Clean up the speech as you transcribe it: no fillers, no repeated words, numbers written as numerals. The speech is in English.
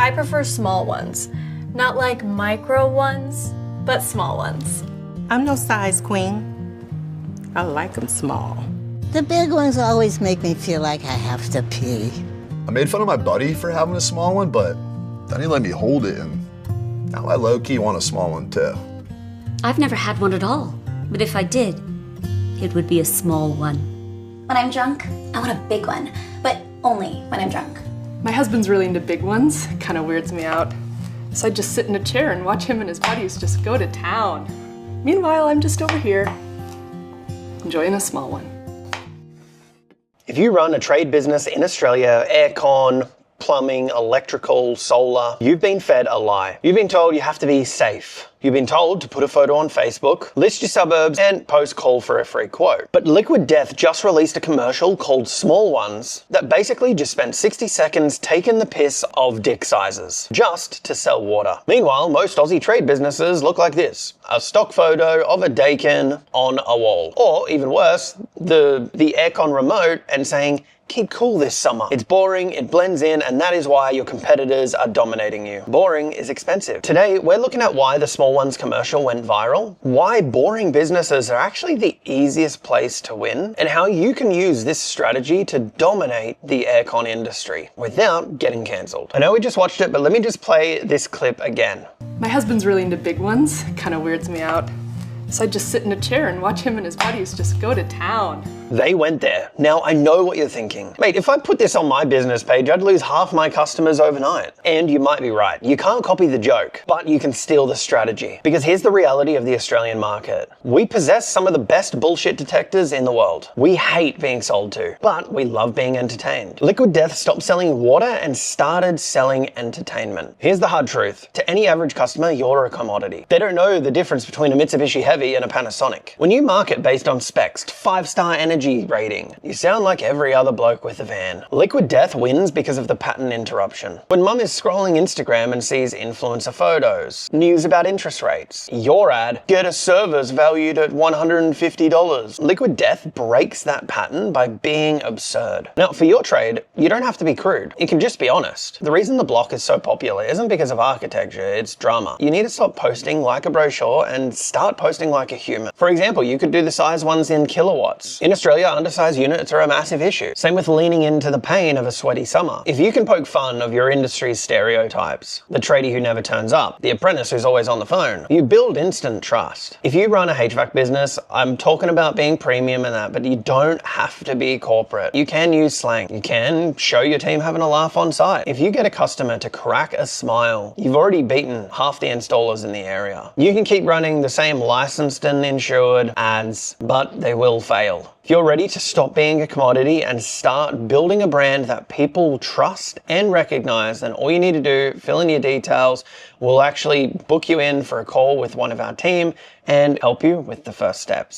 I prefer small ones. Not like micro ones, but small ones. I'm no size queen. I like them small. The big ones always make me feel like I have to pee. I made fun of my buddy for having a small one, but then he let me hold it, and now I low-key want a small one too. I've never had one at all, but if I did, it would be a small one. When I'm drunk, I want a big one, but only when I'm drunk. My husband's really into big ones. It kind of weirds me out. So I just sit in a chair and watch him and his buddies just go to town. Meanwhile, I'm just over here, enjoying a small one. If you run a trade business in Australia, aircon, plumbing, electrical, solar, you've been fed a lie. You've been told you have to be safe. You've been told to put a photo on Facebook, list your suburbs, and post call for a free quote. But Liquid Death just released a commercial called Small Ones that basically just spent 60 seconds taking the piss of dick sizes, just to sell water. Meanwhile, most Aussie trade businesses look like this. A stock photo of a Daikin on a wall. Or, even worse, the aircon remote and saying, keep cool this summer. It's boring, it blends in, and that is why your competitors are dominating you. Boring is expensive. Today, we're looking at why the Small Ones commercial went viral, why boring businesses are actually the easiest place to win, and how you can use this strategy to dominate the aircon industry without getting cancelled. I know we just watched it, but let me just play this clip again. My husband's really into big ones. It kind of weirds me out. So I just sit in a chair and watch him and his buddies just go to town. They went there. Now I know what you're thinking. Mate, if I put this on my business page, I'd lose half my customers overnight. And you might be right. You can't copy the joke, but you can steal the strategy. Because here's the reality of the Australian market. We possess some of the best bullshit detectors in the world. We hate being sold to, but we love being entertained. Liquid Death stopped selling water and started selling entertainment. Here's the hard truth. To any average customer, you're a commodity. They don't know the difference between a Mitsubishi Heavy and a Panasonic. When you market based on specs, 5-star energy rating, you sound like every other bloke with a van. Liquid Death wins because of the pattern interruption. When mum is scrolling Instagram and sees influencer photos, news about interest rates, your ad, get a servers valued at $150. Liquid Death breaks that pattern by being absurd. Now, for your trade, you don't have to be crude. You can just be honest. The reason the block is so popular isn't because of architecture, it's drama. You need to stop posting like a brochure and start posting like a human. For example, you could do the size ones in kilowatts. In Australia, undersized units are a massive issue. Same with leaning into the pain of a sweaty summer. If you can poke fun of your industry's stereotypes, the tradie who never turns up, the apprentice who's always on the phone, you build instant trust. If you run a HVAC business, I'm talking about being premium and that, but you don't have to be corporate. You can use slang. You can show your team having a laugh on site. If you get a customer to crack a smile, you've already beaten half the installers in the area. You can keep running the same licensed and insured ads, but they will fail. If you're ready to stop being a commodity and start building a brand that people trust and recognize, then all you need to do, fill in your details, we'll actually book you in for a call with one of our team and help you with the first steps.